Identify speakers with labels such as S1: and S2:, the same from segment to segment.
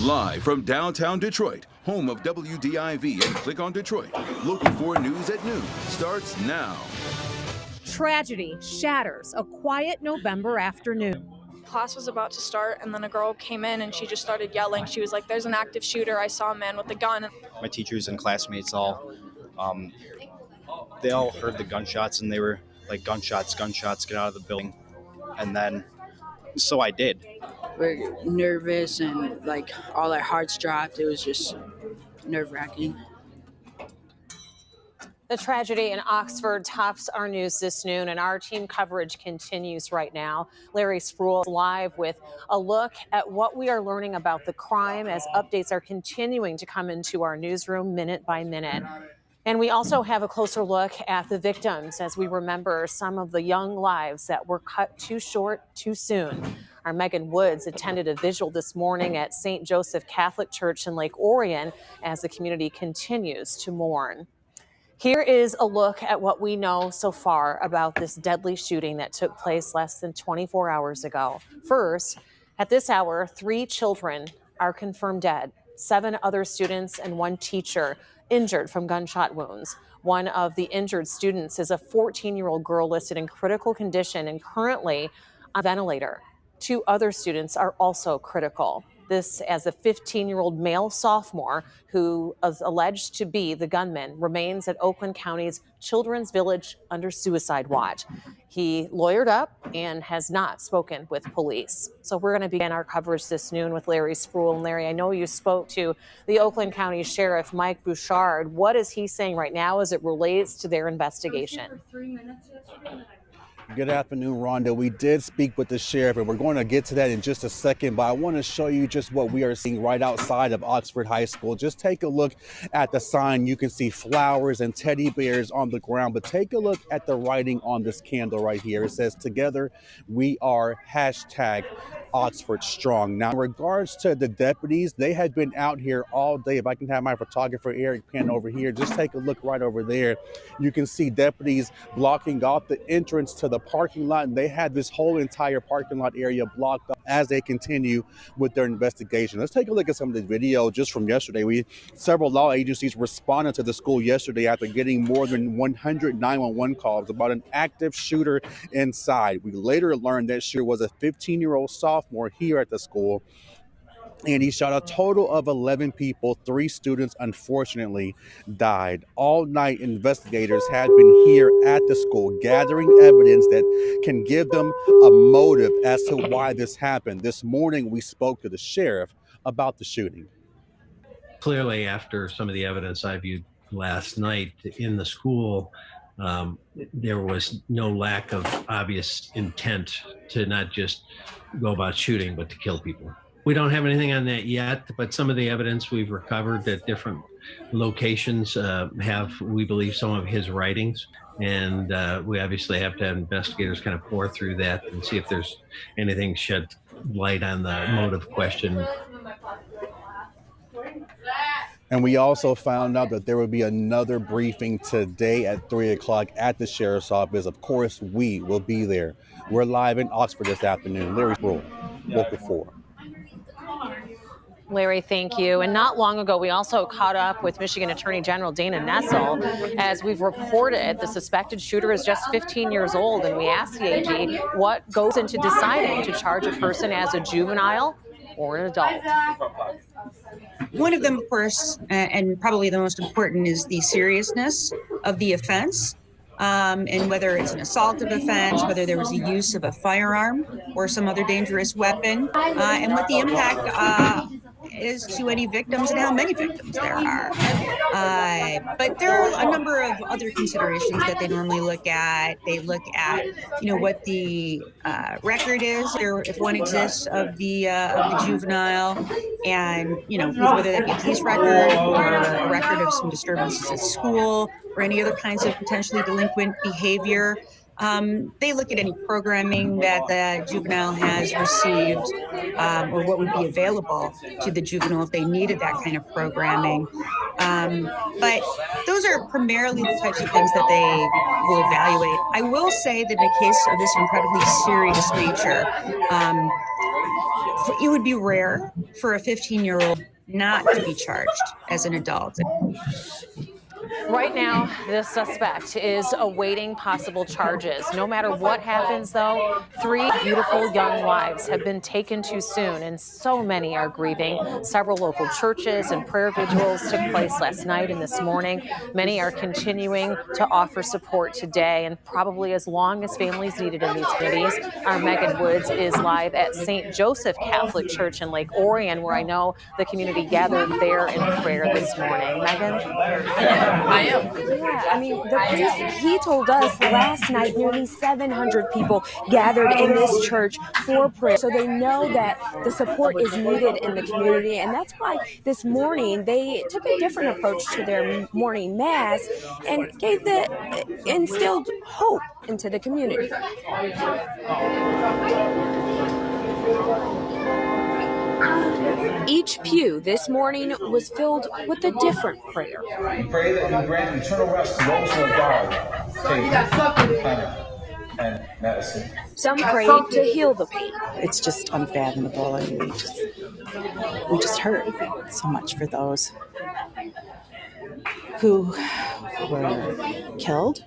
S1: Live from downtown Detroit, home of WDIV and Click on Detroit, Local 4 News at noon starts now.
S2: Tragedy shatters a quiet November afternoon.
S3: Class was about to start, and then a girl came in and she just started yelling. She was like, "There's an active shooter. I saw a man with a gun."
S4: My teachers and classmates they all heard the gunshots, and they were like, gunshots, get out of the building. And then, so I did.
S5: We're nervous and like all our hearts dropped. It was just nerve-wracking.
S2: The tragedy in Oxford tops our news this noon, and our team coverage continues right now. Larry Spruill is live with a look at what we are learning about the crime as updates are continuing to come into our newsroom minute by minute. And we also have a closer look at the victims as we remember some of the young lives that were cut too short too soon. Our Megan Woods attended a vigil this morning at St. Joseph Catholic Church in Lake Orion as the community continues to mourn. Here is a look at what we know so far about this deadly shooting that took place less than 24 hours ago. First, at this hour, 3 children are confirmed dead, 7 other students and 1 teacher injured from gunshot wounds. One of the injured students is a 14-year-old girl listed in critical condition and currently on a ventilator. 2 other students are also critical. This as a 15-year-old male sophomore who is alleged to be the gunman remains at Oakland County's Children's Village under suicide watch. He lawyered up and has not spoken with police. So we're going to begin our coverage this noon with Larry Spruill. And Larry, I know you spoke to the Oakland County Sheriff Mike Bouchard. What is he saying right now as it relates to their investigation?
S6: Good afternoon, Rhonda. We did speak with the sheriff, and we're going to get to that in just a second, but I want to show you just what we are seeing right outside of Oxford High School. Just take a look at the sign. You can see flowers and teddy bears on the ground, but take a look at the writing on this candle right here. It says, "Together we are #Oxford Strong." Now, in regards to the deputies, they had been out here all day. If I can have my photographer, Eric, pan over here, just take a look right over there. You can see deputies blocking off the entrance to the parking lot, and they had this whole entire parking lot area blocked up as they continue with their investigation. Let's take a look at some of the video just from yesterday. Several law agencies responded to the school yesterday after getting more than 100 911 calls about an active shooter inside. We later learned that shooter was a 15-year-old sophomore here at the school, and he shot a total of 11 people. 3 students, unfortunately, died. All night, investigators had been here at the school gathering evidence that can give them a motive as to why this happened. This morning, we spoke to the sheriff about the shooting.
S7: Clearly, after some of the evidence I viewed last night in the school, there was no lack of obvious intent to not just go about shooting, but to kill people. We don't have anything on that yet, but some of the evidence we've recovered at different locations have, we believe, some of his writings. And we obviously have to have investigators kind of pour through that and see if there's anything shed light on the motive question.
S6: And we also found out that there will be another briefing today at 3 o'clock at the sheriff's office. Of course, we will be there. We're live in Oxford this afternoon. Larry Spruill, Local 4.
S2: Larry, thank you. And not long ago, we also caught up with Michigan Attorney General Dana Nessel. As we've reported, the suspected shooter is just 15 years old, and we asked the AG what goes into deciding to charge a person as a juvenile or an adult.
S8: One of them, of course, and probably the most important, is the seriousness of the offense, and whether it's an assaultive offense, whether there was a use of a firearm or some other dangerous weapon, and what the impact is to any victims and how many victims there are. But there are a number of other considerations that they normally look at. They look at, what the record is, or if one exists, of the juvenile, and whether that be a case record or a record of some disturbances at school or any other kinds of potentially delinquent behavior. They look at any programming that the juvenile has received, or what would be available to the juvenile if they needed that kind of programming. But those are primarily the types of things that they will evaluate. I will say that in a case of this incredibly serious nature, It would be rare for a 15-year-old not to be charged as an adult.
S2: Right now, the suspect is awaiting possible charges. No matter what happens, though, 3 beautiful young lives have been taken too soon, and so many are grieving. Several local churches and prayer vigils took place last night and this morning. Many are continuing to offer support today, and probably as long as families need it in these communities. Our Megan Woods is live at St. Joseph Catholic Church in Lake Orion, where I know the community gathered there in prayer this morning. Megan?
S9: Yeah, I mean, the priest, he told us last night nearly 700 people gathered in this church for prayer. So they know that the support is needed in the community. And that's why this morning they took a different approach to their morning mass and instilled hope into the community. Each pew this morning was filled with a different prayer.
S10: We pray that you grant eternal rest to those who have died, and medicine.
S9: Some prayed to heal the pain.
S11: It's just unfathomable, and we just hurt so much for those who were killed,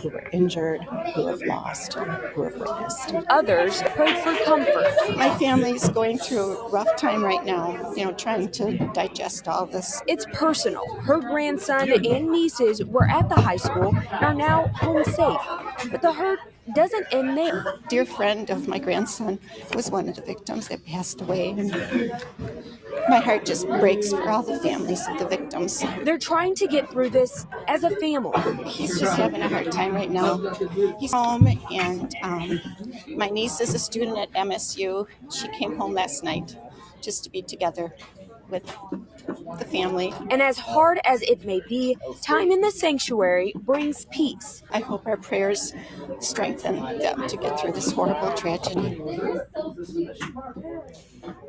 S11: who were injured, who have lost, who have witnessed.
S9: Others prayed for comfort.
S11: My family's going through a rough time right now, trying to digest all this.
S9: It's personal. Her grandson and nieces were at the high school and are now home safe. But the hurt doesn't end there.
S11: A dear friend of my grandson was one of the victims that passed away, and my heart just breaks for all the families of the victims.
S9: They're trying to get through this as a family.
S11: He's just having a hard time right now. He's home, and my niece is a student at MSU. She came home last night just to be together with the family.
S9: And as hard as it may be, time in the sanctuary brings peace.
S11: I hope our prayers strengthen them to get through this horrible tragedy.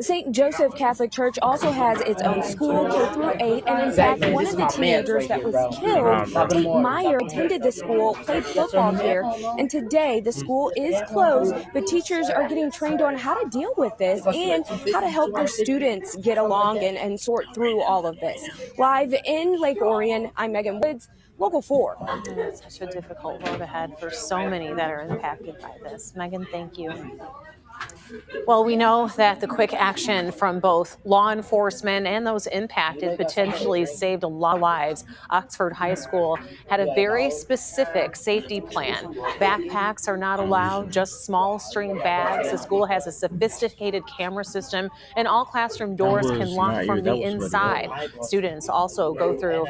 S9: St. Joseph Catholic Church also has its own school, K-8, and in fact, one of the teenagers that was killed, Tate Meyer, attended the school, played football here, and today the school is closed, but teachers are getting trained on how to deal with this and how to help their students get along and sort through all of this. Live in Lake Orion, I'm Megan Woods, Local 4.
S2: It's such a difficult road ahead for so many that are impacted by this. Megan, thank you. Well, we know that the quick action from both law enforcement and those impacted potentially saved a lot of lives. Oxford High School had a very specific safety plan. Backpacks are not allowed, just small string bags. The school has a sophisticated camera system, and all classroom doors can lock from the inside. Students also go through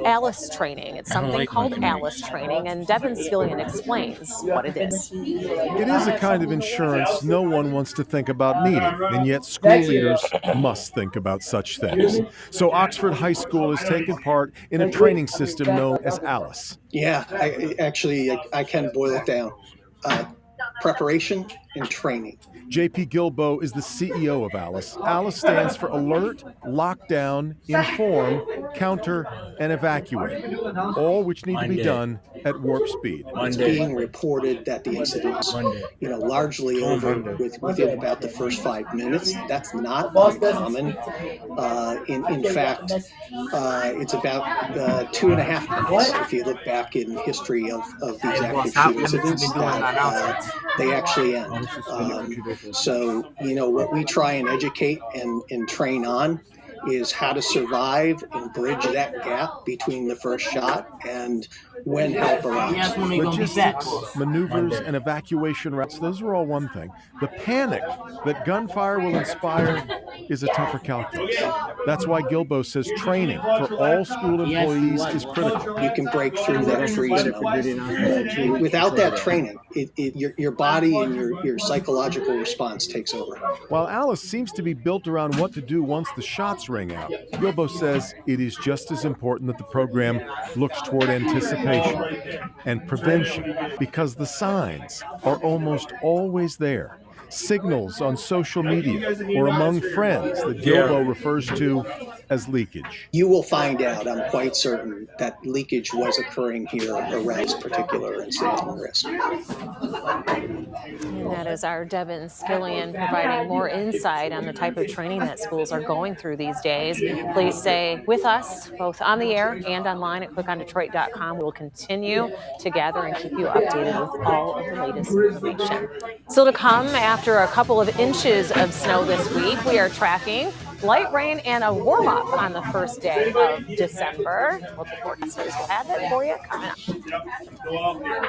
S2: ALICE training. It's something called ALICE training, and Devin Skillian explains what it is.
S12: It is a kind of insurance no one wants to think about needing, and yet school leaders must think about such things. So Oxford High School has taken part in a training system known as ALICE.
S13: Yeah, I can boil it down. Preparation and training.
S12: JP Gilbo is the CEO of ALICE. ALICE stands for Alert, Lockdown, Inform, Counter, and Evacuate, all which need to be done at warp speed.
S13: It's being reported that the incident's, largely over within about the first 5 minutes. That's not uncommon. In fact, it's about 2.5 minutes. If you look back in history of these active shooter incidents, that they actually end. So, what we try and educate and train on is how to survive and bridge that gap between the first shot and when help arrives.
S12: Logistics, maneuvers, and evacuation routes, those are all one thing. The panic that gunfire will inspire is a tougher calculus. That's why Gilbo says training for all school employees is critical.
S13: You can break through that freeze mode. Without that training, your body and your psychological response takes over.
S12: While ALICE seems to be built around what to do once the shots ring out, Gilbo says it is just as important that the program looks toward anticipation and prevention, because the signs are almost always there. signals on social media or among friends that Gilbo refers to as leakage.
S13: You will find out, I'm quite certain, that leakage was occurring here around this particular incident and risk.
S2: And that is our Devin Skillian providing more insight on the type of training that schools are going through these days. Please stay with us, both on the air and online at clickondetroit.com. We'll continue to gather and keep you updated with all of the latest information. Still to come, after a couple of inches of snow this week, we are tracking light rain and a warm-up on the first day of December. Multiple forecasters will have it for you coming up.